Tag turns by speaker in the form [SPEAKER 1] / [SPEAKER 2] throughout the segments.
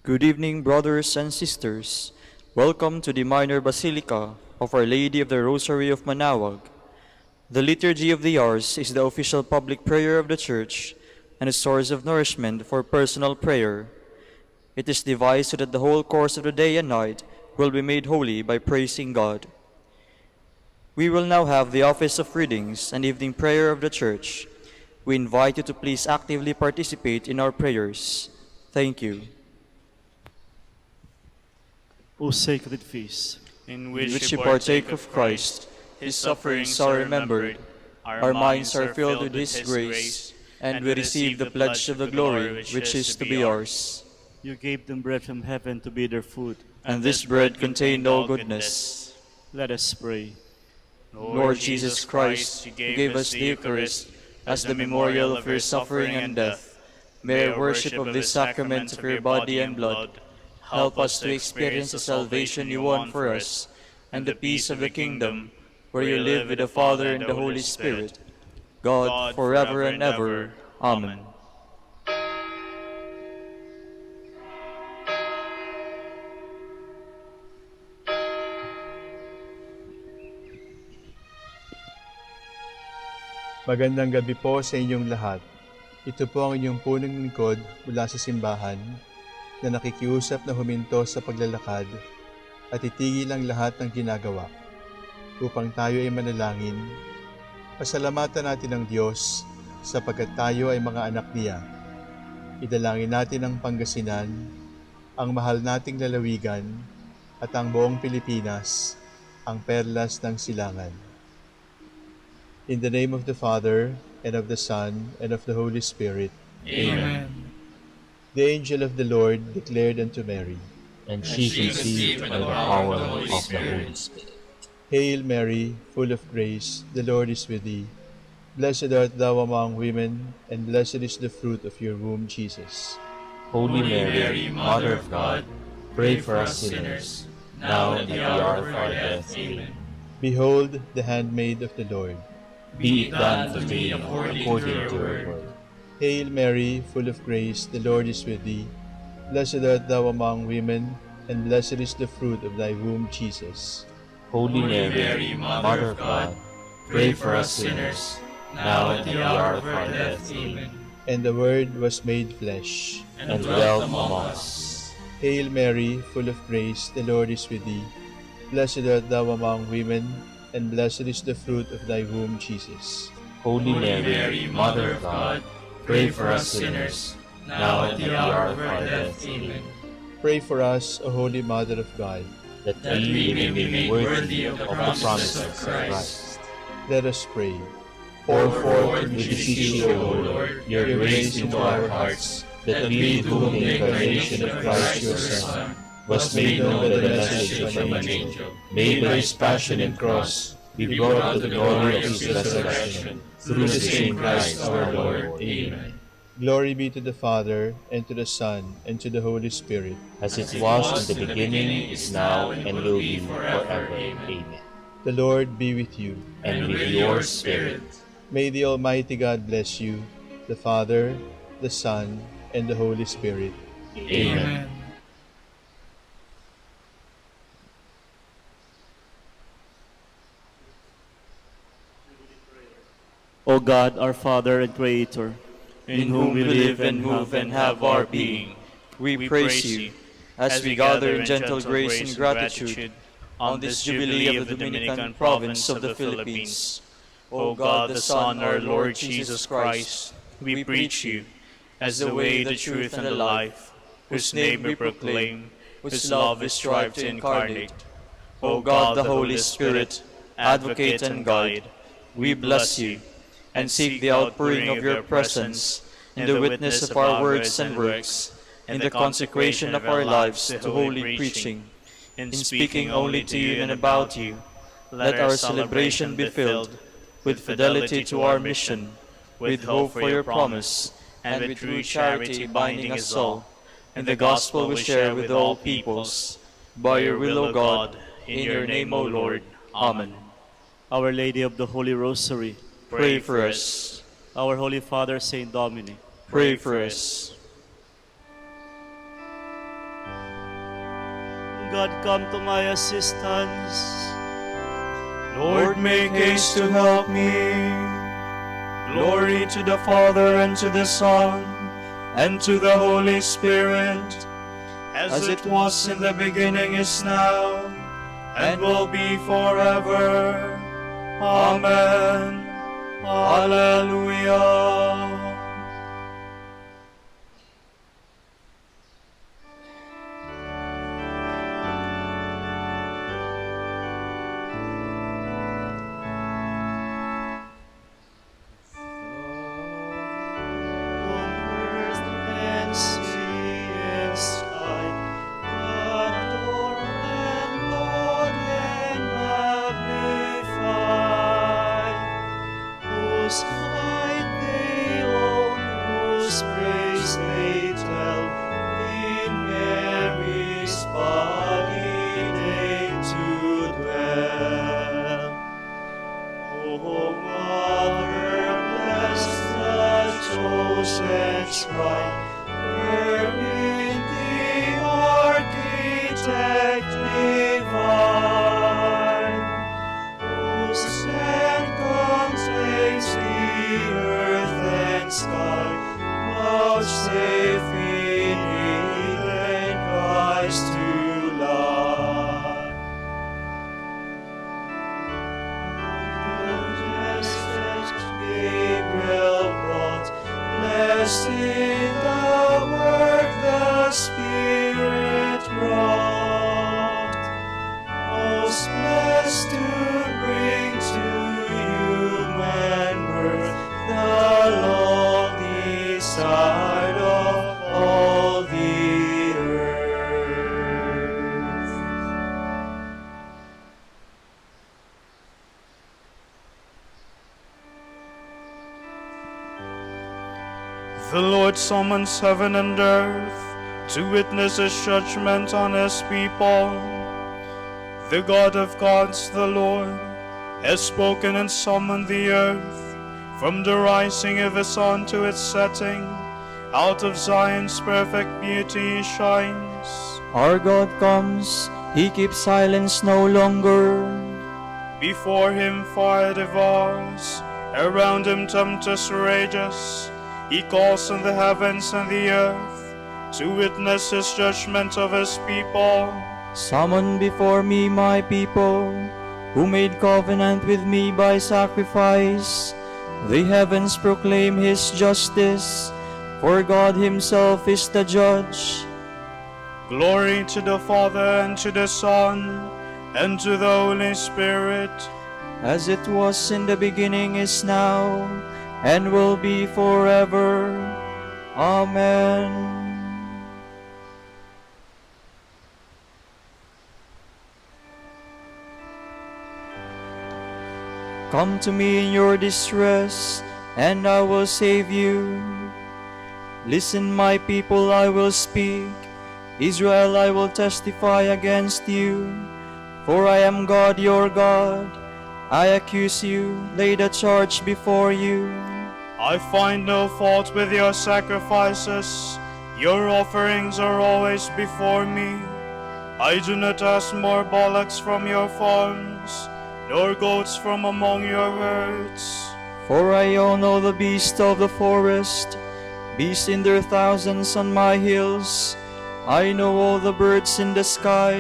[SPEAKER 1] Good evening, brothers and sisters. Welcome to the Minor Basilica of Our Lady of the Rosary of Manaoag. The Liturgy of the Hours is the official public prayer of the Church and a source of nourishment for personal prayer. It is devised so that the whole course of the day and night will be made holy by praising God. We will now have the office of readings and evening prayer of the Church. We invite you to please actively participate in our prayers. Thank you.
[SPEAKER 2] O sacred feast,
[SPEAKER 3] in
[SPEAKER 1] which you partake of Christ, his sufferings are remembered, our minds are filled with his grace, and we receive the pledge of the glory which is to be ours.
[SPEAKER 2] you gave them bread from heaven to be their food,
[SPEAKER 1] And this bread contained all goodness.
[SPEAKER 2] let us pray.
[SPEAKER 1] Lord Jesus Christ, you gave us the Eucharist as the memorial of your suffering and death. May our worship of this sacrament of your body and blood help us to experience the salvation you won for us and the peace of the kingdom, where you live with the Father and the Holy Spirit, God forever and ever. Amen.
[SPEAKER 4] Magandang gabi po sa inyong lahat. Ito po ang inyong punong lingkod mula sa simbahan na nakikiusap na huminto sa paglalakad at itigil ang lahat ng ginagawa upang tayo ay manalangin. Pasalamatan natin ang Diyos sapagkat tayo ay mga anak niya. Idalangin natin ang Pangasinan, ang mahal nating lalawigan at ang buong Pilipinas, ang perlas ng silangan. In the name of the Father, and of the Son, and of the Holy Spirit.
[SPEAKER 3] Amen.
[SPEAKER 4] The angel of the Lord declared unto Mary,
[SPEAKER 5] and she conceived by the power of the Holy Spirit.
[SPEAKER 4] Hail Mary, full of grace, the Lord is with thee. Blessed art thou among women, and blessed is the fruit of your womb, Jesus.
[SPEAKER 5] Holy Mary, Mother of God, pray for us sinners, now and at the hour of our death. Amen.
[SPEAKER 4] Behold the handmaid of the Lord.
[SPEAKER 5] Be it done to me according to your word.
[SPEAKER 4] Hail Mary, full of grace, the Lord is with thee. Blessed art thou among women, and blessed is the fruit of thy womb, Jesus.
[SPEAKER 5] Holy Mary, Mother of God, pray for us sinners, now and at the hour of our death. Amen.
[SPEAKER 4] And the Word was made flesh,
[SPEAKER 5] and dwelt among us.
[SPEAKER 4] Hail Mary, full of grace, the Lord is with thee. Blessed art thou among women, and blessed is the fruit of thy womb, Jesus.
[SPEAKER 5] Holy Mary, Mother of God, pray for us sinners, now and at the hour of our death. Amen.
[SPEAKER 4] Pray for us, O Holy Mother of God,
[SPEAKER 5] that we may be made worthy of the promise of Christ.
[SPEAKER 4] Let us pray.
[SPEAKER 5] Pour forth, we beseech you, O Lord, your grace into our hearts, that we, to whom the incarnation of Christ your Son was made known by the message of an angel, made by his passion and cross, be brought to the glory of his resurrection, through the same Christ our Lord. Amen.
[SPEAKER 4] Glory be to the Father, and to the Son, and to the Holy Spirit.
[SPEAKER 5] As it was in the beginning, is now, and will be forever. Amen.
[SPEAKER 4] The Lord be with you.
[SPEAKER 5] And with your spirit.
[SPEAKER 4] May the Almighty God bless you, the Father, the Son, and the Holy Spirit.
[SPEAKER 5] Amen.
[SPEAKER 2] O God, our Father and Creator,
[SPEAKER 1] In whom we live and move and have our being, we praise you, as we gather in gentle grace and gratitude on this Jubilee of the Dominican province of the Philippines. O God, the Son, our Lord Jesus Christ, we preach you as the way, the truth, and the life, whose name we proclaim, whose love we strive to incarnate. O God, the Holy Spirit, advocate and guide, we bless you, and seek the outpouring of your presence in the witness of our words and works, in the consecration of our lives to holy preaching, in speaking only to you and about you. Let our celebration be filled with fidelity to our mission, with hope for your promise, and with true charity binding us all, in the gospel we share with all peoples. By your will, O God, in your name, O Lord. Amen.
[SPEAKER 2] Our Lady of the Holy Rosary,
[SPEAKER 1] Pray for us.
[SPEAKER 2] our Holy Father, Saint Dominic,
[SPEAKER 1] Pray for us.
[SPEAKER 2] God, come to my assistance.
[SPEAKER 1] Lord, make haste to help me. Glory to the Father, and to the Son, and to the Holy Spirit, as it was in the beginning, is now, and will be forever. Amen. Hallelujah.
[SPEAKER 3] The Lord summons heaven and earth to witness his judgment on his people. The God of gods, the Lord, has spoken and summoned the earth. From the rising of the sun to its setting, out of Zion's perfect beauty he shines.
[SPEAKER 1] Our God comes, he keeps silence no longer.
[SPEAKER 3] Before him fire devours, around him tempest rages. He calls on the heavens and the earth to witness his judgment of his people.
[SPEAKER 1] Summon before me my people, who made covenant with me by sacrifice. The heavens proclaim his justice, for God himself is the judge.
[SPEAKER 3] Glory to the Father, and to the Son, and to the Holy Spirit,
[SPEAKER 1] as it was in the beginning, is now, and will be forever. Amen. Come to me in your distress, and I will save you. Listen, my people, I will speak. Israel, I will testify against you. For I am God, your God. I accuse you, lay the charge before you.
[SPEAKER 3] I find no fault with your sacrifices. Your offerings are always before me. I do not ask more bullocks from your farms, nor goats from among your herds.
[SPEAKER 1] For I own all the beasts of the forest, beasts in their thousands on my hills. I know all the birds in the sky.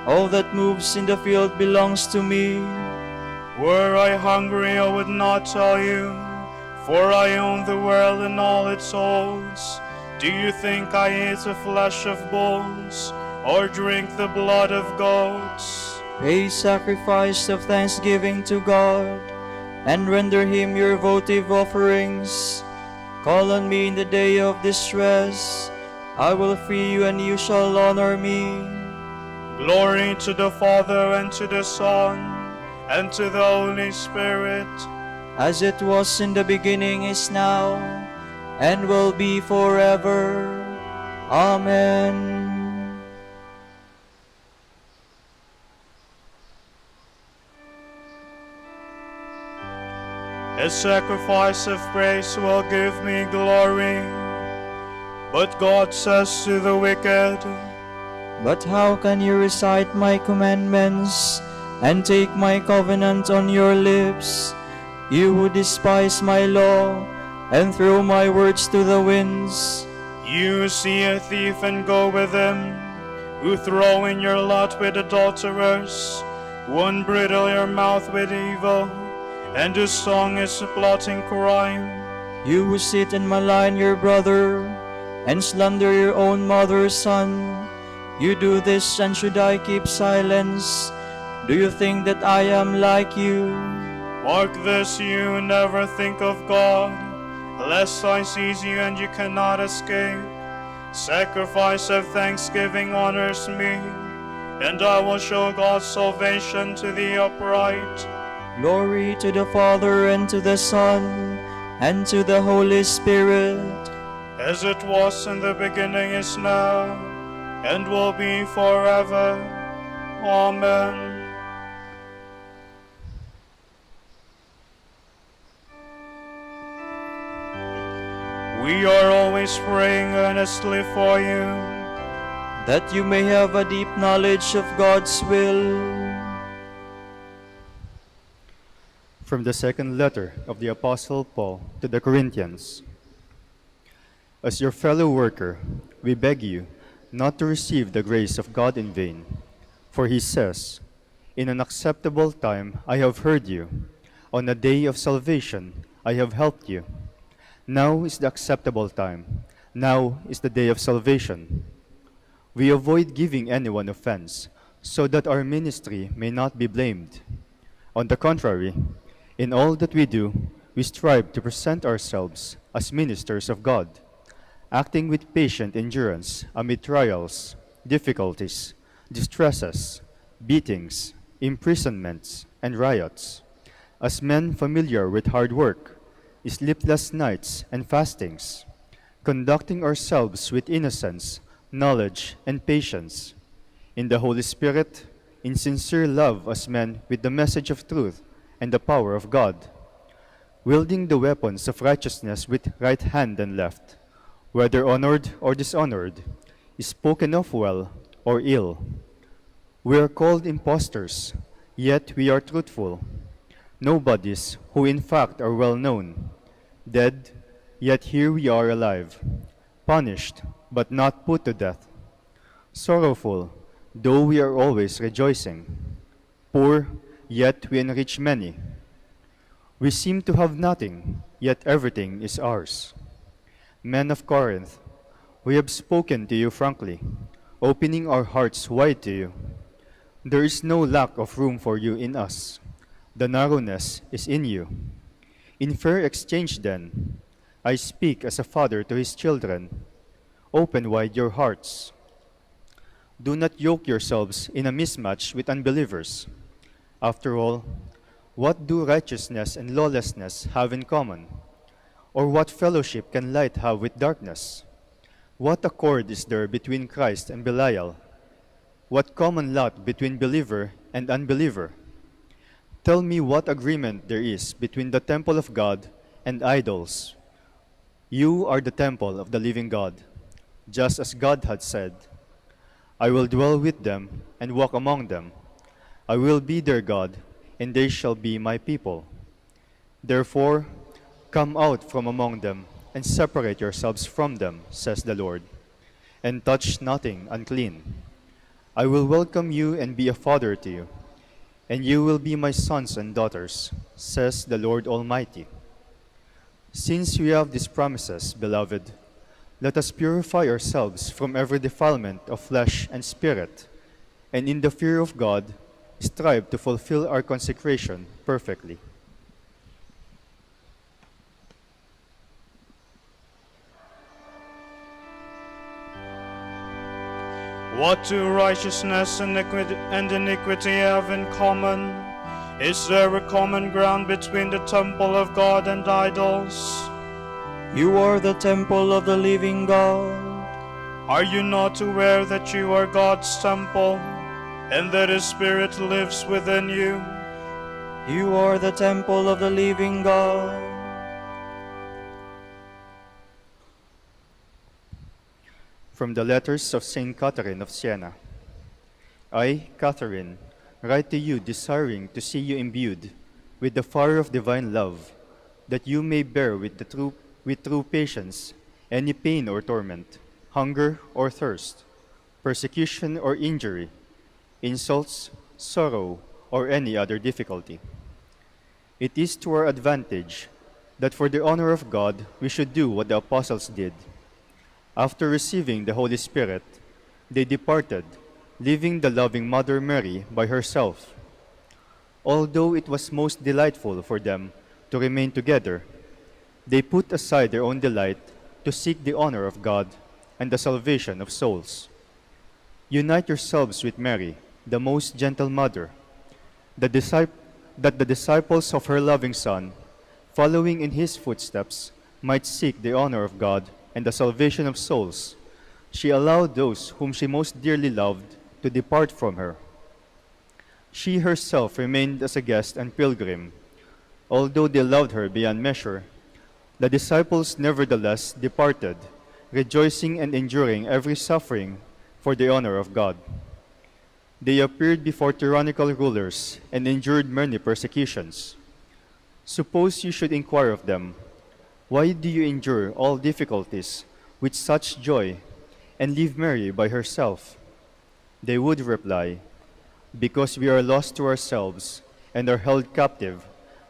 [SPEAKER 1] All that moves in the field belongs to me.
[SPEAKER 3] Were I hungry, I would not tell you, for I own the world and all its holds. Do you think I eat the flesh of bulls, or drink the blood of goats?
[SPEAKER 1] Pay sacrifice of thanksgiving to God, and render him your votive offerings. Call on me in the day of distress. I will free you, and you shall honor me.
[SPEAKER 3] Glory to the Father, and to the Son, and to the Holy Spirit,
[SPEAKER 1] as it was in the beginning, is now, and will be forever. Amen.
[SPEAKER 3] A sacrifice of praise will give me glory. But God says to the wicked,
[SPEAKER 1] But how can you recite my commandments and take my covenant on your lips? You who despise my law and throw my words to the winds.
[SPEAKER 3] You see a thief and go with him, who throw in your lot with adulterers, who unbridle your mouth with evil, and whose song is plotting crime.
[SPEAKER 1] You who sit and malign your brother and slander your own mother's son. You do this, and should I keep silence? Do you think that I am like you?
[SPEAKER 3] Mark this, you never think of God, lest I seize you and you cannot escape. Sacrifice of thanksgiving honors me, and I will show God's salvation to the upright.
[SPEAKER 1] Glory to the Father, and to the Son, and to the Holy Spirit.
[SPEAKER 3] As it was in the beginning, is now, and will be forever. Amen. We are always praying earnestly for you,
[SPEAKER 1] that you may have a deep knowledge of God's will.
[SPEAKER 6] From the second letter of the Apostle Paul to the Corinthians. As your fellow worker, we beg you not to receive the grace of God in vain. For he says, "In an acceptable time I have heard you. On a day of salvation I have helped you." Now is the acceptable time. Now is the day of salvation. We avoid giving anyone offense, so that our ministry may not be blamed. On the contrary, in all that we do, we strive to present ourselves as ministers of God, acting with patient endurance amid trials, difficulties, distresses, beatings, imprisonments, and riots, as men familiar with hard work, sleepless nights, and fastings, conducting ourselves with innocence, knowledge, and patience, in the Holy Spirit, in sincere love as men with the message of truth and the power of God, wielding the weapons of righteousness with right hand and left, whether honored or dishonored, spoken of well or ill. We are called impostors, yet we are truthful. Nobodies who in fact are well known. Dead, yet here we are alive. Punished, but not put to death. Sorrowful, though we are always rejoicing. Poor, yet we enrich many. We seem to have nothing, yet everything is ours. Men of Corinth, we have spoken to you frankly, opening our hearts wide to you. There is no lack of room for you in us. The narrowness is in you. In fair exchange, then, I speak as a father to his children. Open wide your hearts. Do not yoke yourselves in a mismatch with unbelievers. After all, what do righteousness and lawlessness have in common? Or what fellowship can light have with darkness? What accord is there between Christ and Belial? What common lot between believer and unbeliever? Tell me what agreement there is between the temple of God and idols. You are the temple of the living God, just as God had said, "I will dwell with them and walk among them. I will be their God, and they shall be my people." Therefore, come out from among them and separate yourselves from them, says the Lord, and touch nothing unclean. I will welcome you and be a father to you, and you will be my sons and daughters, says the Lord Almighty. Since we have these promises, beloved, let us purify ourselves from every defilement of flesh and spirit, and in the fear of God, strive to fulfill our consecration perfectly.
[SPEAKER 3] What do righteousness and iniquity have in common? Is there a common ground between the temple of God and idols?
[SPEAKER 1] You are the temple of the living God.
[SPEAKER 3] Are you not aware that you are God's temple, and that His Spirit lives within you?
[SPEAKER 1] You are the temple of the living God.
[SPEAKER 6] From the letters of Saint Catherine of Siena. I, Catherine, write to you desiring to see you imbued with the fire of divine love, that you may bear with true patience any pain or torment, hunger or thirst, persecution or injury, insults, sorrow, or any other difficulty. It is to our advantage that for the honor of God we should do what the apostles did. After receiving the Holy Spirit, they departed, leaving the loving Mother Mary by herself. Although it was most delightful for them to remain together, they put aside their own delight to seek the honor of God and the salvation of souls. Unite yourselves with Mary, the most gentle Mother, that the disciples of her loving Son, following in his footsteps, might seek the honor of God and the salvation of souls. She allowed those whom she most dearly loved to depart from her. She herself remained as a guest and pilgrim. Although they loved her beyond measure, the disciples nevertheless departed, rejoicing and enduring every suffering for the honor of God. They appeared before tyrannical rulers and endured many persecutions. Suppose you should inquire of them, why do you endure all difficulties with such joy and leave Mary by herself? They would reply, because we are lost to ourselves and are held captive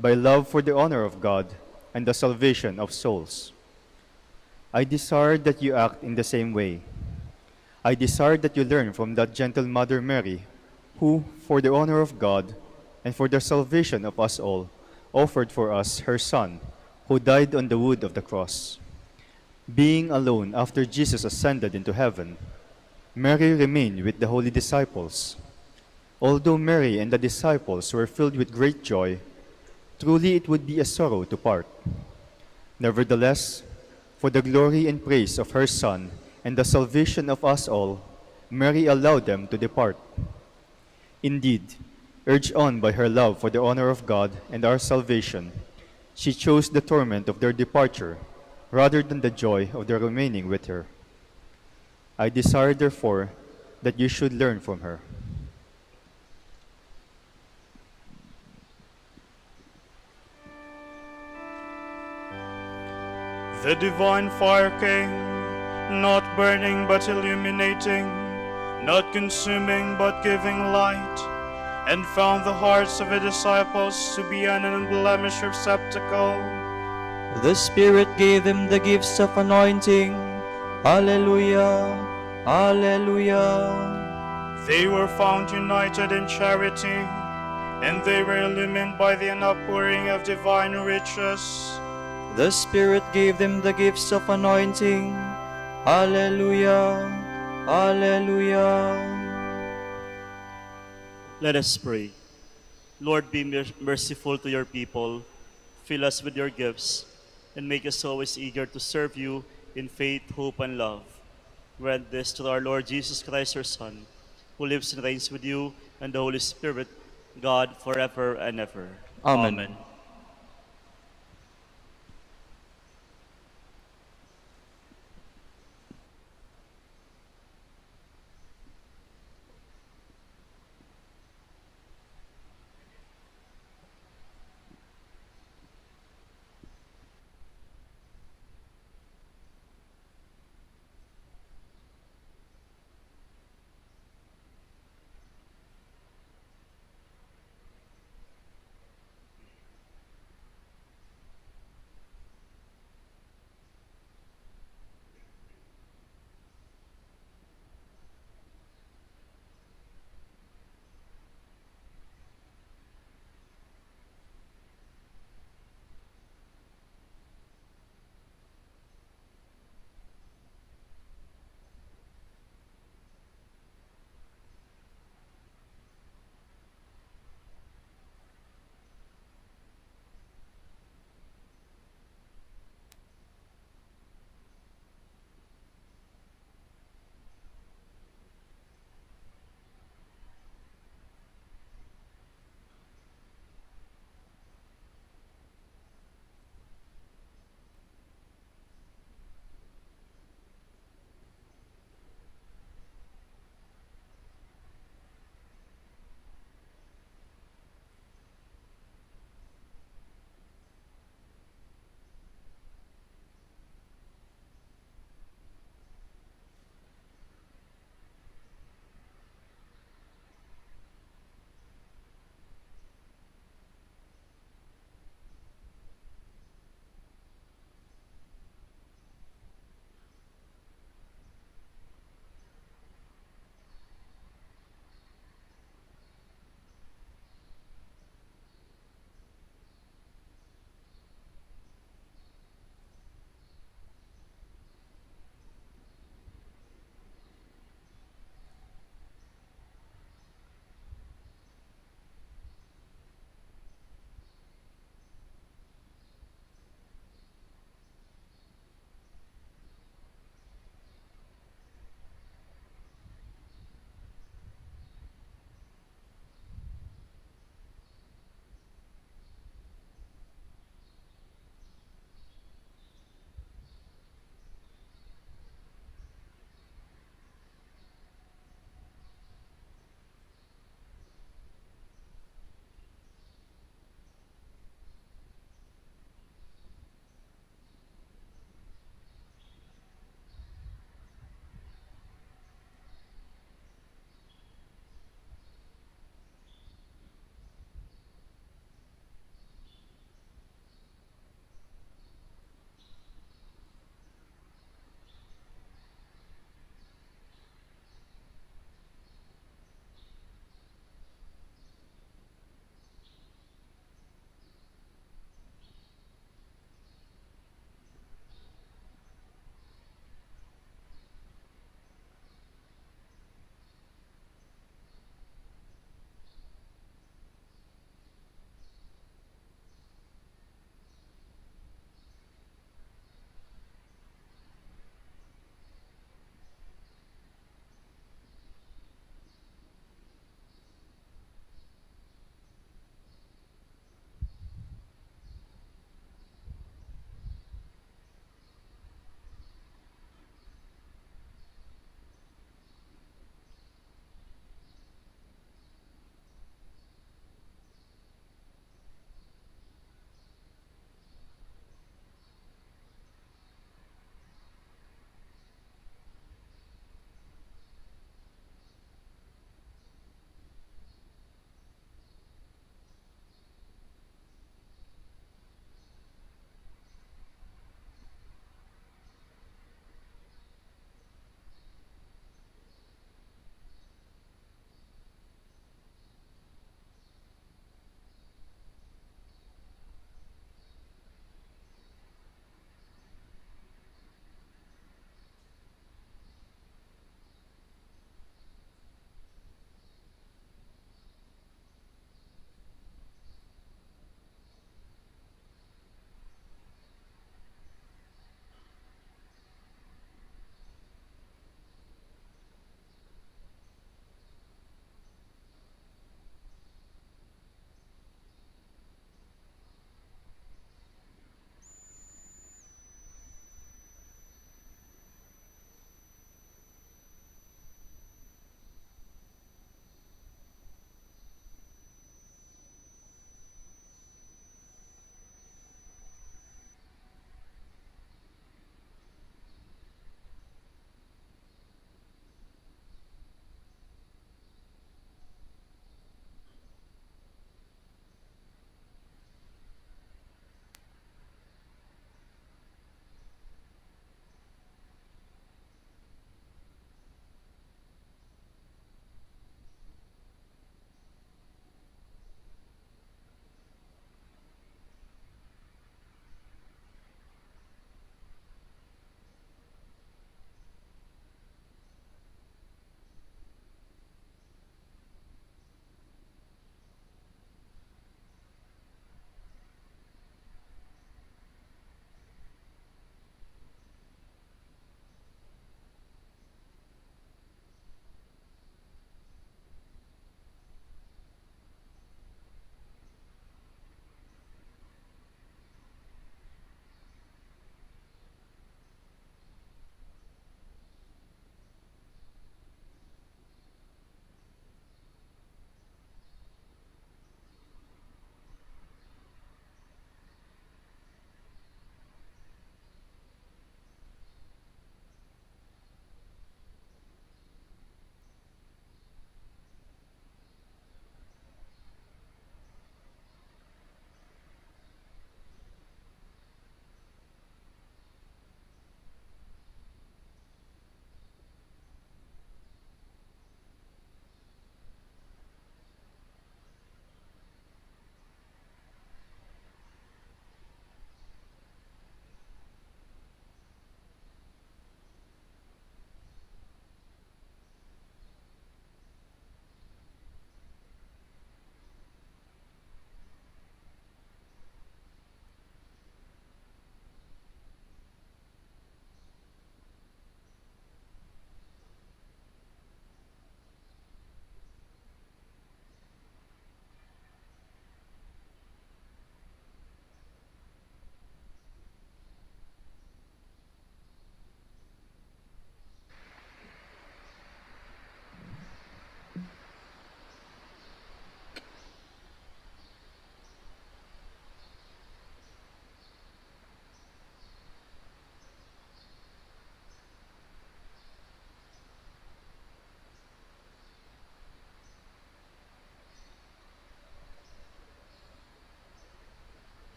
[SPEAKER 6] by love for the honor of God and the salvation of souls. I desire that you act in the same way. I desire that you learn from that gentle Mother Mary, who, for the honor of God and for the salvation of us all, offered for us her Son, who died on the wood of the cross. Being alone after Jesus ascended into heaven, Mary remained with the holy disciples. Although Mary and the disciples were filled with great joy, truly it would be a sorrow to part. Nevertheless, for the glory and praise of her Son and the salvation of us all, Mary allowed them to depart. Indeed, urged on by her love for the honor of God and our salvation, she chose the torment of their departure rather than the joy of their remaining with her. I desire, therefore, that you should learn from her.
[SPEAKER 3] The divine fire came, not burning but illuminating, not consuming but giving light, and found the hearts of the disciples to be an unblemished receptacle.
[SPEAKER 1] The Spirit gave them the gifts of anointing. Alleluia, Alleluia.
[SPEAKER 3] They were found united in charity, and they were illumined by the outpouring of divine riches.
[SPEAKER 1] The Spirit gave them the gifts of anointing. Alleluia, Alleluia.
[SPEAKER 2] Let us pray. Lord, be merciful to your people. Fill us with your gifts and make us always eager to serve you in faith, hope, and love. Grant this to our Lord Jesus Christ, your Son, who lives and reigns with you and the Holy Spirit, God, forever and ever.
[SPEAKER 1] Amen.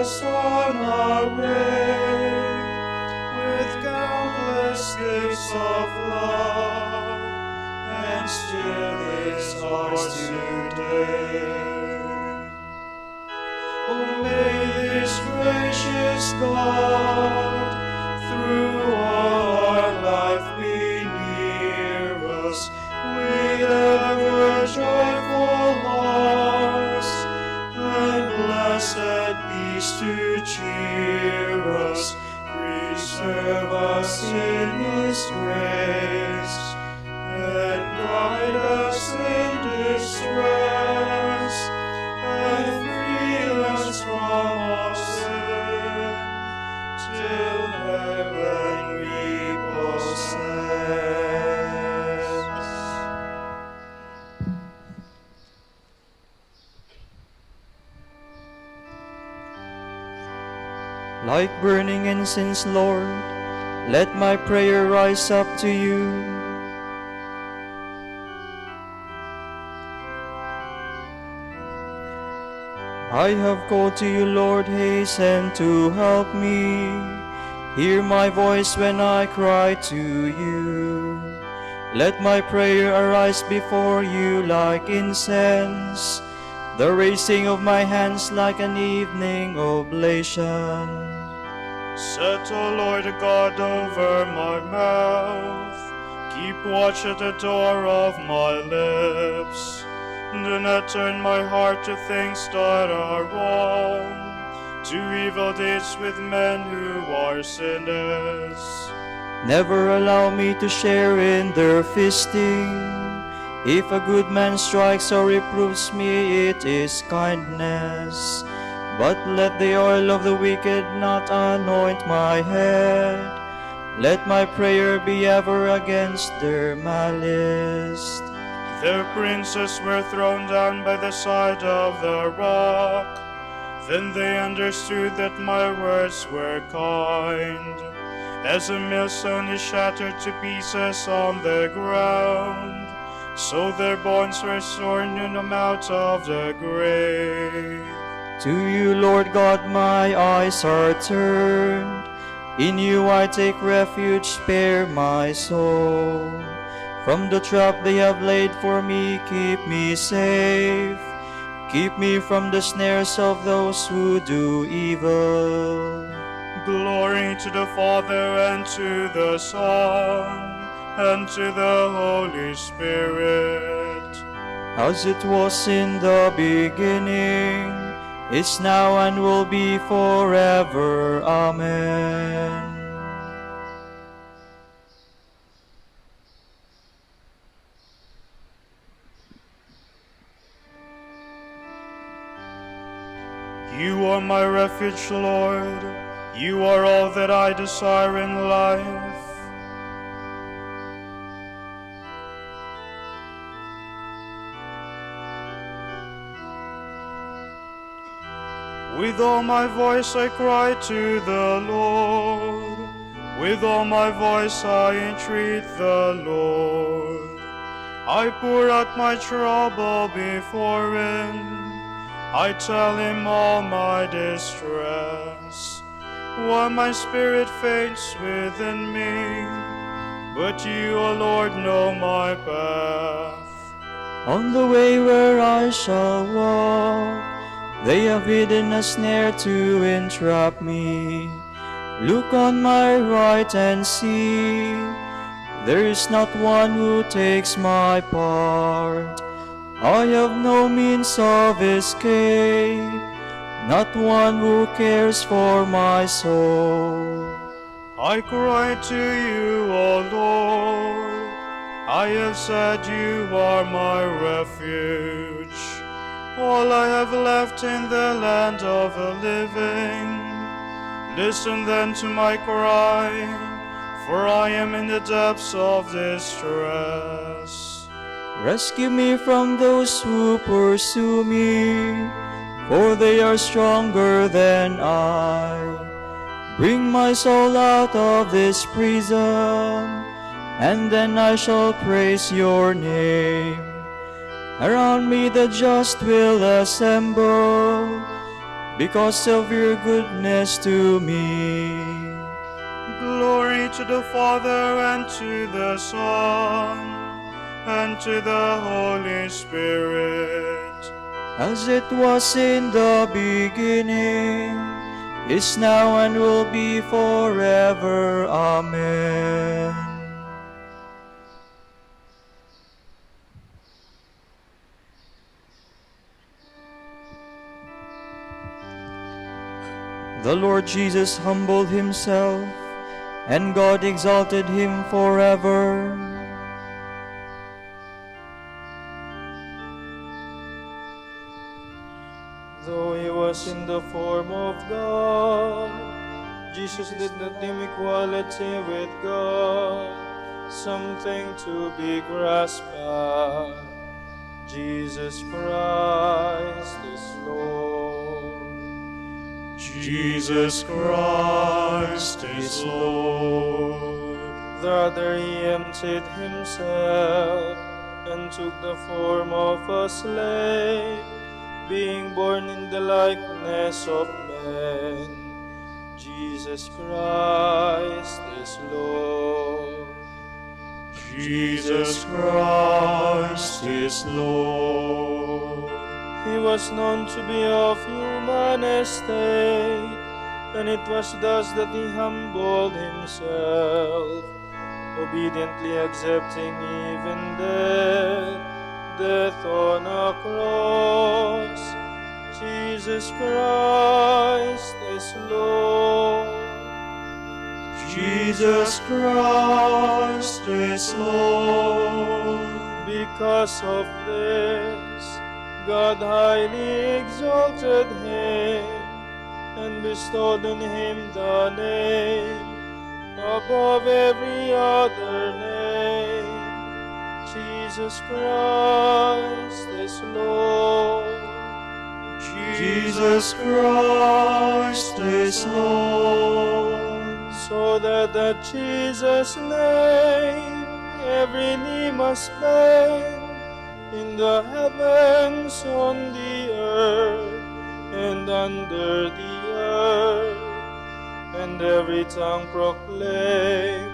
[SPEAKER 3] us on our way with countless gifts of love, and still is ours today. Oh, may this gracious God through all our life be near us, with ever joyful hearts, and blessed peace to cheer us, preserve us in His grace, and guide us in distress, and free us from all sin, till heaven we possess.
[SPEAKER 1] Like burning incense, Lord, let my prayer rise up to you. I have called to you, Lord, hasten to help me. Hear my voice when I cry to you. Let my prayer arise before you like incense, the raising of my hands like an evening oblation.
[SPEAKER 3] Set, O Lord God, over my mouth. Keep watch at the door of my lips. Do not turn my heart to things that are wrong, to evil deeds with men who are sinners.
[SPEAKER 1] Never allow me to share in their feasting. If a good man strikes or reproves me, it is kindness. But let the oil of the wicked not anoint my head. Let my prayer be ever against their malice.
[SPEAKER 3] Their princes were thrown down by the side of the rock. Then they understood that my words were kind. As a millstone is shattered to pieces on the ground, so their bones were torn in them out of the grave.
[SPEAKER 1] To you, Lord God, my eyes are turned. In you I take refuge, spare my soul. From the trap they have laid for me, keep me safe. Keep me from the snares of those who do evil.
[SPEAKER 3] Glory to the Father, and to the Son, and to the Holy Spirit.
[SPEAKER 1] As it was in the beginning, is now, and will be forever. Amen.
[SPEAKER 3] You are my refuge, Lord. You are all that I desire in life. With all my voice I cry to the Lord. With all my voice I entreat the Lord. I pour out my trouble before Him. I tell Him all my distress. While my spirit faints within me, but you, O Lord, know my path.
[SPEAKER 1] On the way where I shall walk, they have hidden a snare to entrap me. Look on my right and see, there is not one who takes my part. I have no means of escape, not one who cares for my soul.
[SPEAKER 3] I cry to you, O Lord. I have said you are my refuge. All I have left in the land of the living. Listen then to my cry, for I am in the depths of distress.
[SPEAKER 1] Rescue me from those who pursue me, for they are stronger than I. Bring my soul out of this prison, and then I shall praise your name. Around me the just will assemble, because of your goodness to me.
[SPEAKER 3] Glory to the Father, and to the Son, and to the Holy Spirit.
[SPEAKER 1] As it was in the beginning, is now, and will be forever. Amen. The Lord Jesus humbled himself, and God exalted him forever.
[SPEAKER 7] Though he was in the form of God, Jesus did not deem equality with God something to be grasped at. Jesus Christ is Lord.
[SPEAKER 3] Jesus Christ is Lord.
[SPEAKER 7] Rather he emptied himself and took the form of a slave, being born in the likeness of men. Jesus Christ is Lord.
[SPEAKER 3] Jesus Christ is Lord.
[SPEAKER 7] He was known to be of human estate, and it was thus that he humbled himself, obediently accepting even death on a cross. Jesus Christ is Lord.
[SPEAKER 3] Jesus Christ is Lord.
[SPEAKER 7] Because of this, God highly exalted him and bestowed on him the name above every other name. Jesus Christ is Lord.
[SPEAKER 3] Jesus Christ is Lord.
[SPEAKER 7] So that at Jesus' name every knee must bend, in the heavens, on the earth, and under the earth, and every tongue proclaim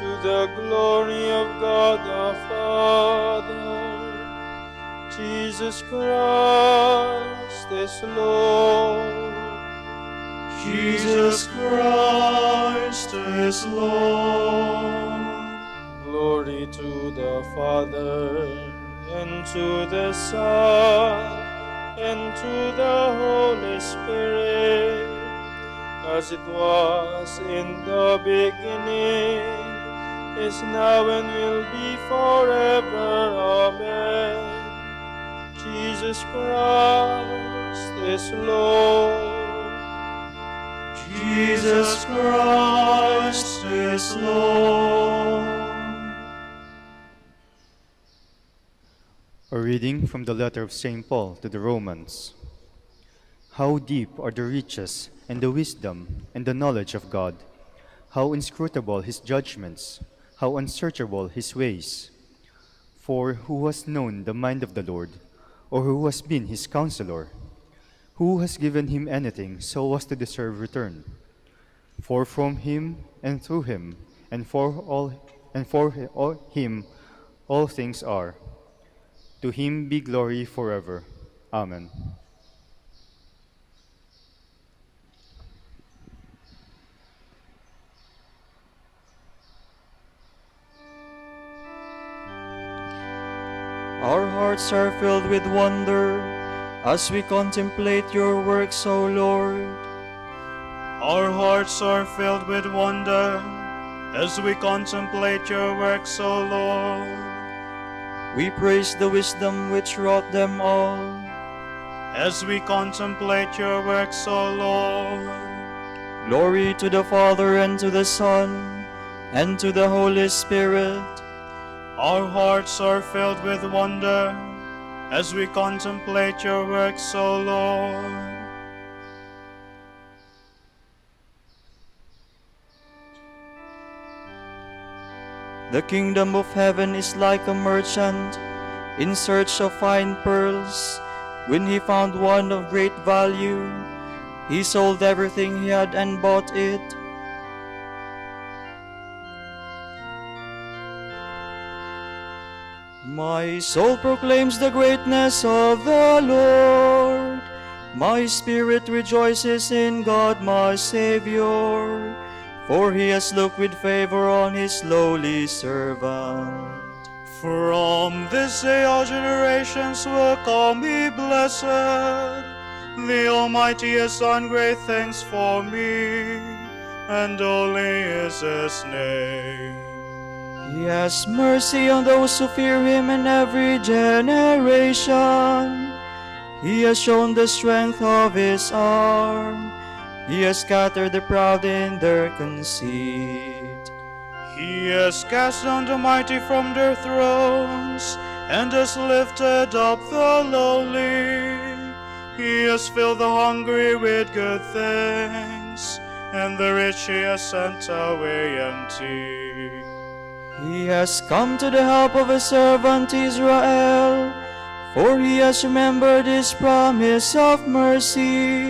[SPEAKER 7] to the glory of God the Father. Jesus Christ is Lord.
[SPEAKER 3] Jesus Christ is Lord.
[SPEAKER 7] Glory to the Father, and to the Son, and to the Holy Spirit, as it was in the beginning, is now, and will be forever. Amen. Jesus Christ is Lord.
[SPEAKER 3] Jesus Christ is Lord.
[SPEAKER 6] A reading from the letter of St. Paul to the Romans. How deep are the riches and the wisdom and the knowledge of God! How inscrutable his judgments, how unsearchable his ways! For who has known the mind of the Lord, or who has been his counselor? Who has given him anything so as to deserve return? For from him, and through him, and for him all things are. To him be glory forever. Amen.
[SPEAKER 1] Our hearts are filled with wonder as we contemplate your works, O Lord.
[SPEAKER 3] Our hearts are filled with wonder as we contemplate your works, O Lord.
[SPEAKER 1] We praise the wisdom which wrought them all.
[SPEAKER 3] As we contemplate your works, O Lord.
[SPEAKER 1] Glory to the Father, and to the Son, and to the Holy Spirit.
[SPEAKER 3] Our hearts are filled with wonder as we contemplate your works, O Lord.
[SPEAKER 1] The kingdom of heaven is like a merchant in search of fine pearls. When he found one of great value, He sold everything he had and bought it. My soul proclaims the greatness of the Lord. My spirit rejoices in God my Savior, for he has looked with favor on his lowly servant.
[SPEAKER 3] From this day all generations will call me blessed. The Almighty has done great things for me, and holy is his name.
[SPEAKER 1] He has mercy on those who fear him in every generation. He has shown the strength of his arm. He has scattered the proud in their conceit.
[SPEAKER 3] He has cast down the mighty from their thrones, and has lifted up the lowly. He has filled the hungry with good things, and the rich he has sent away empty.
[SPEAKER 1] He has come to the help of his servant Israel, for he has remembered his promise of mercy,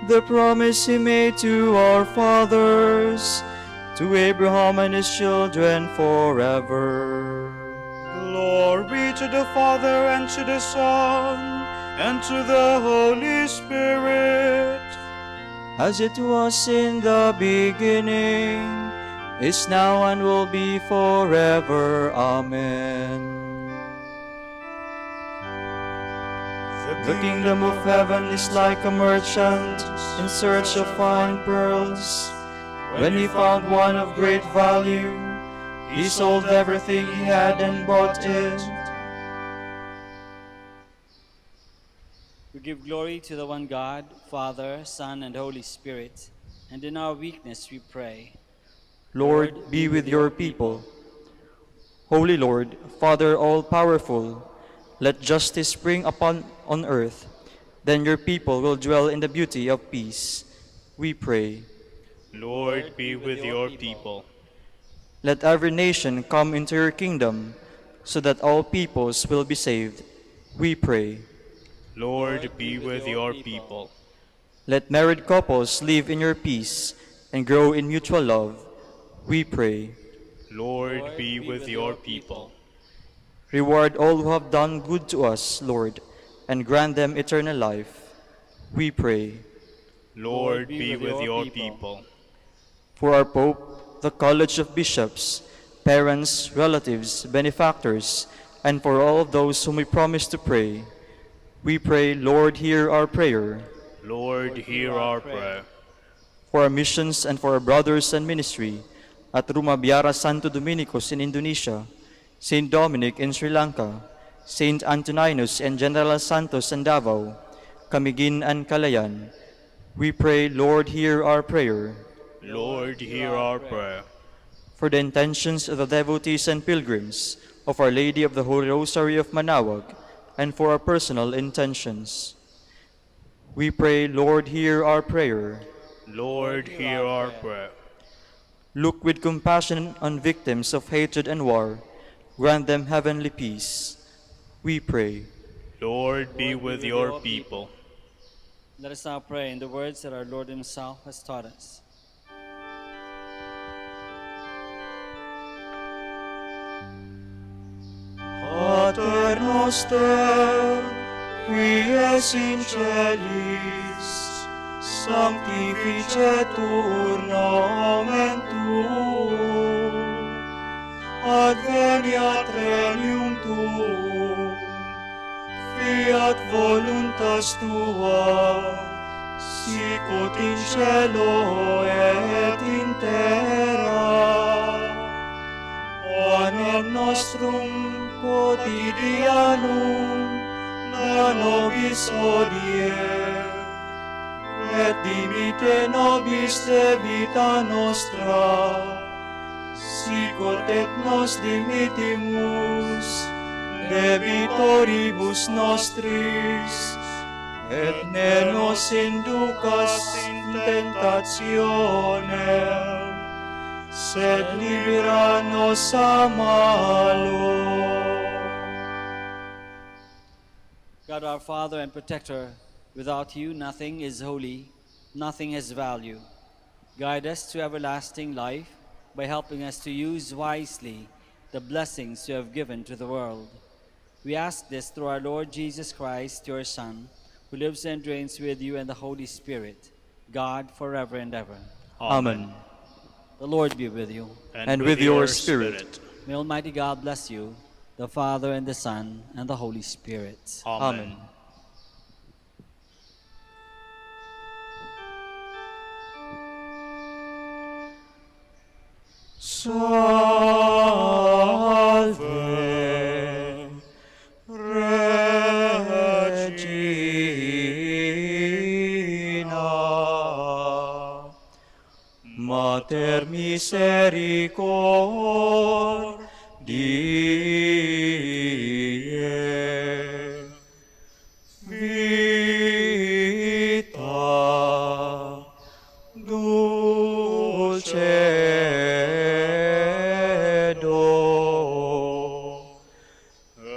[SPEAKER 1] the promise he made to our fathers, to Abraham and his children forever.
[SPEAKER 3] Glory to the Father, and to the Son, and to the Holy Spirit,
[SPEAKER 1] as it was in the beginning, is now, and will be forever. Amen. The kingdom of heaven is like a merchant in search of fine pearls. When he found one of great value, he sold everything he had and bought it.
[SPEAKER 8] We give glory to the one God, Father, Son, and Holy Spirit, and in our weakness we pray.
[SPEAKER 1] Lord, be with your people. Holy Lord, Father all-powerful, let justice spring upon on earth. Then your people will dwell in the beauty of peace. We pray.
[SPEAKER 3] Lord, be with your people.
[SPEAKER 1] Let every nation come into your kingdom, so that all peoples will be saved. We pray.
[SPEAKER 3] Lord, be with your people.
[SPEAKER 1] Let married couples live in your peace and grow in mutual love. We pray.
[SPEAKER 3] Lord, be with your people.
[SPEAKER 1] Reward all who have done good to us, Lord, and grant them eternal life. We pray.
[SPEAKER 3] Lord, be with your people.
[SPEAKER 1] For our Pope, the College of Bishops, parents, relatives, benefactors, and for all of those whom we promise to pray, we pray, Lord, hear our prayer.
[SPEAKER 3] Lord, hear our prayer.
[SPEAKER 1] For our missions and for our brothers and ministry at Rumabiara Santo Dominicos in Indonesia, Saint Dominic in Sri Lanka, Saint Antoninus and General Santos in Davao, Camiguin and Calayan, we pray, Lord, hear our prayer.
[SPEAKER 3] Lord, hear our prayer.
[SPEAKER 1] For the intentions of the devotees and pilgrims of Our Lady of the Holy Rosary of Manaoag, and for our personal intentions, we pray, Lord, hear our prayer.
[SPEAKER 3] Lord, hear our prayer.
[SPEAKER 1] Look with compassion on victims of hatred and war. Grant them heavenly peace. We pray.
[SPEAKER 3] Lord, be with your people.
[SPEAKER 8] Let us now pray in the words that our Lord himself has taught us.
[SPEAKER 1] Pater noster, qui es in celis, sanctificetur nomen tuum, adveniat regnum tuum, fiat voluntas tua, sicut in cielo et in terra. Panem nostrum quotidianum da nobis hodie, et dimitte nobis debita nostra, sicut et nos dimittimus debitoribus nostris, et ne nos inducas in tentationem, sed libera nos a malo.
[SPEAKER 8] God, our Father and Protector, without you nothing is holy. nothing has value. Guide us to everlasting life by helping us to use wisely the blessings you have given to the world. We ask this through our Lord Jesus Christ, your Son, who lives and reigns with you and the Holy Spirit, God forever and ever.
[SPEAKER 1] Amen.
[SPEAKER 8] The Lord be with you.
[SPEAKER 1] And with your spirit.
[SPEAKER 8] May Almighty God bless you, the Father and the Son and the Holy Spirit.
[SPEAKER 1] Amen.
[SPEAKER 3] Salve, Regina, Mater misericordiae, vita dulcedo,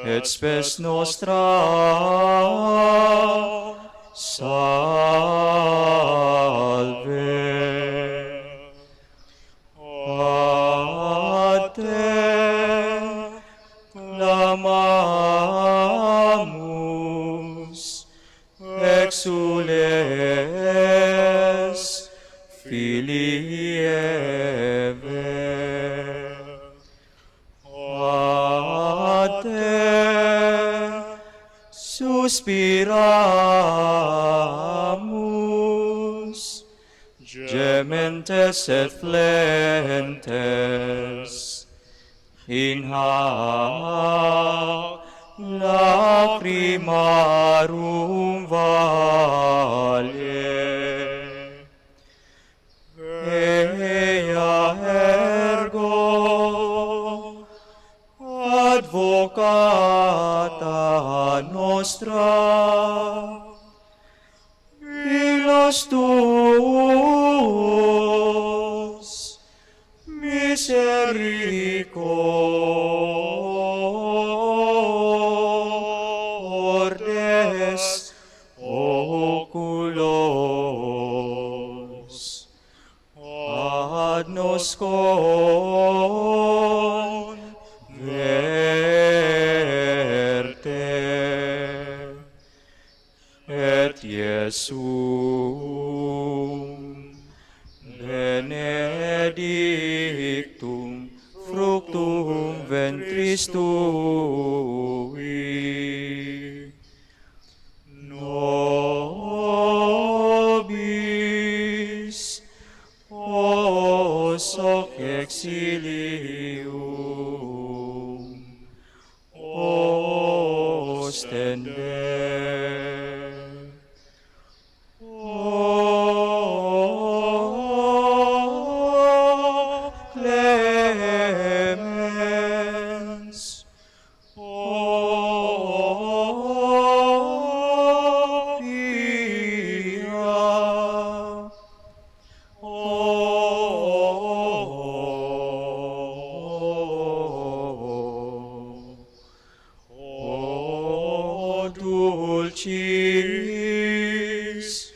[SPEAKER 3] et spes nostra salve. A te clamamus, exules Filii Eve. A te suspiramus, gementes et flentes, in hac lacrimarum vale. Ea ergo advocata nostra, illos tuos misericordes oculos ad nos converte, et Iesum benedictum fructum ventris tui, nobis hoc exilium ostende. O clemens, o pia, o dulcis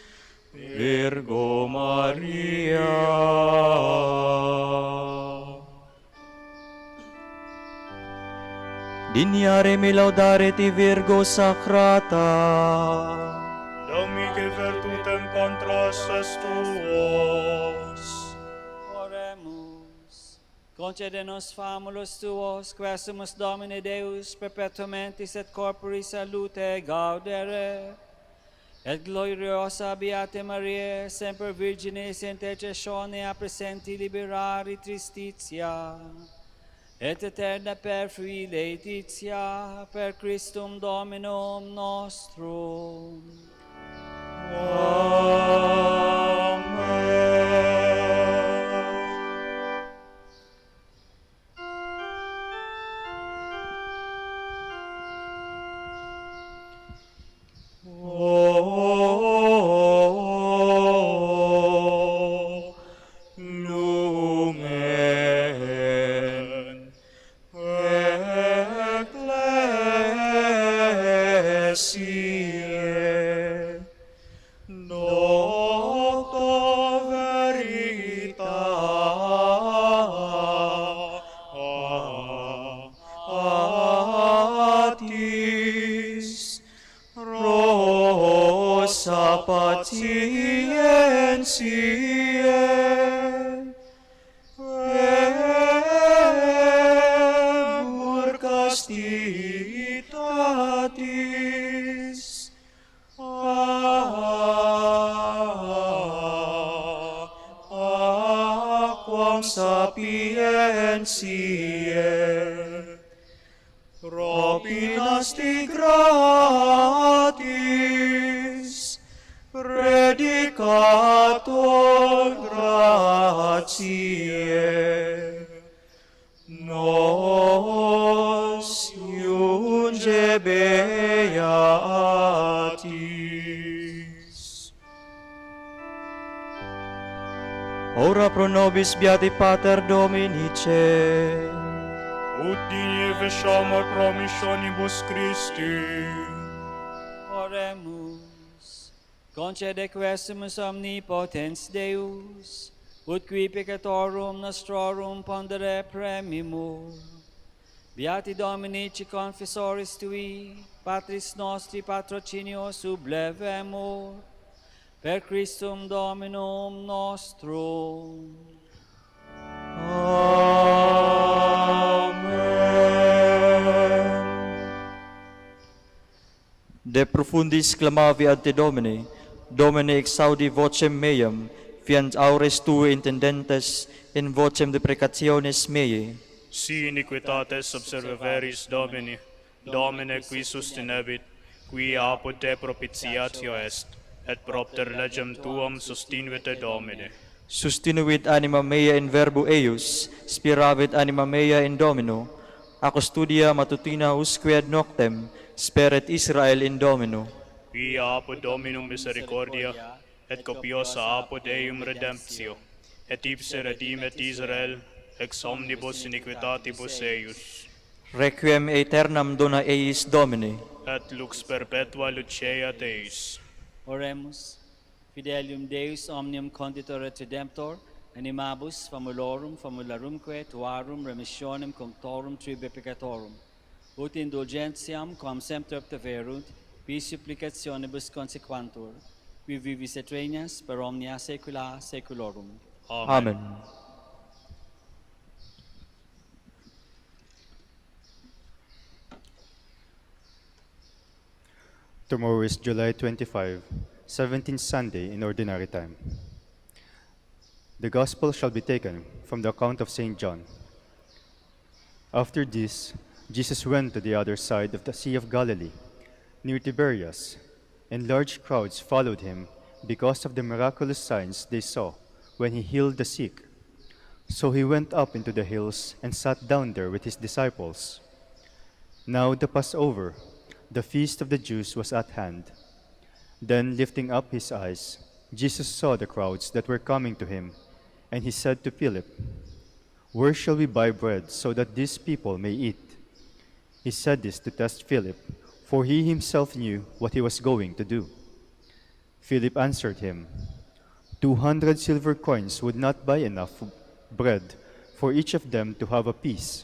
[SPEAKER 3] Virgo Maria. Dignare me laudare ti Virgo Sacrata, Domique virtutem contrastes tuos.
[SPEAKER 8] Oremus. Concede-nos famulos tuos, quesumus Domine Deus, perpetuamentis et corporis salute gaudere, et gloriosa Beate Mariae, semper Virginis intercessione presenti liberari tristitia, et eterna perfui laetitia, per Christum Dominum nostrum.
[SPEAKER 3] O lumen ecclesiae, patientie. Evur castitatis. Aquam sapientiae. Propinasti gratis, predicator gratiae, nos iunge beatis.
[SPEAKER 1] Ora pro nobis beati Pater Dominice.
[SPEAKER 3] Ut digne vesciamur promissionibus Christi.
[SPEAKER 8] Oremus. Concede quesumus omnipotens Deus, ut qui peccatorum nostrorum pondere premimur. Beati Dominici confessoris tui, Patris nostri patrocinio sublevemur, per Christum Dominum nostrum.
[SPEAKER 3] Amen.
[SPEAKER 1] De profundis clamavi ante Domine, Domine exaudi vocem meam, fiant aures tue intendentes in vocem deprecationes meae.
[SPEAKER 3] Si iniquitates observeris Domini, Domine qui sustinebit, qui apud te propitiatio est, et propter legem tuum sustinvite Domine.
[SPEAKER 1] Sustinuit anima mea in verbo eius, spiravit anima mea in Domino. A custodia matutina usque ad noctem, speret Israel in Domino.
[SPEAKER 3] Quia apud Dominum misericordia, et copiosa apud eum redemptio, et ipse redimet Israel, ex omnibus iniquitatibus eius.
[SPEAKER 1] Requiem aeternam dona eis Domine.
[SPEAKER 3] Et lux perpetua luceat eis.
[SPEAKER 8] Oremus. Fidelium Deus omnium conditor et redemptor, animabus famulorum famularumque tuarum remissionem conctorum tribe peccatorum. Ut indulgentiam quam semper obteverunt, vi supplicationibus consequantur, qui vivis et regnas per omnia saecula saeculorum.
[SPEAKER 1] Amen.
[SPEAKER 6] Tomorrow is July 25, 17th Sunday in Ordinary Time. The Gospel shall be taken from the account of St. John. After this, Jesus went to the other side of the Sea of Galilee, near Tiberias, and large crowds followed him because of the miraculous signs they saw when he healed the sick. So he went up into the hills and sat down there with his disciples. Now the Passover, the feast of the Jews, was at hand. Then, lifting up his eyes, Jesus saw the crowds that were coming to him, and he said to Philip, "Where shall we buy bread so that these people may eat?" He said this to test Philip, for he himself knew what he was going to do. Philip answered him, 200 silver coins would not buy enough bread for each of them to have a piece."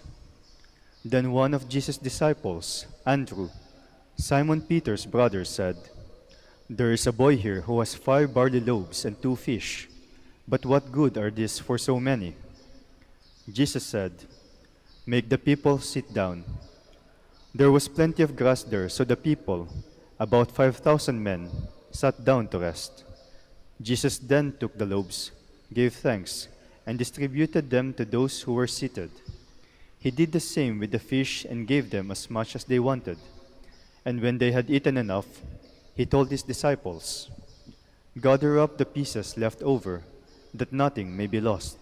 [SPEAKER 6] Then one of Jesus' disciples, Andrew, Simon Peter's brother, said, "There is a boy here who has 5 barley loaves and 2 fish, but what good are these for so many?" Jesus said, "Make the people sit down." There was plenty of grass there, so the people, about 5,000 men, sat down to rest. Jesus then took the loaves, gave thanks, and distributed them to those who were seated. He did the same with the fish and gave them as much as they wanted. And when they had eaten enough, he told his disciples, "Gather up the pieces left over, that nothing may be lost."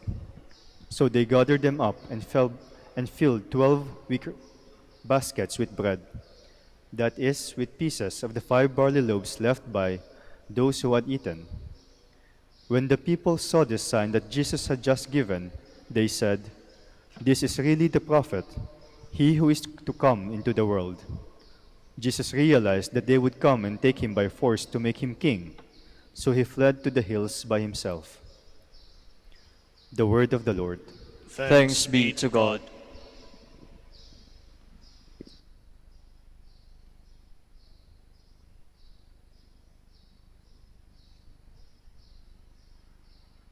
[SPEAKER 6] So they gathered them up and filled 12 wicker baskets with bread, that is, with pieces of the 5 barley loaves left by those who had eaten. When the people saw this sign that Jesus had just given, they said, "This is really the prophet, he who is to come into the world." Jesus realized that they would come and take him by force to make him king, so he fled to the hills by himself. The word of the Lord.
[SPEAKER 1] Thanks be to God.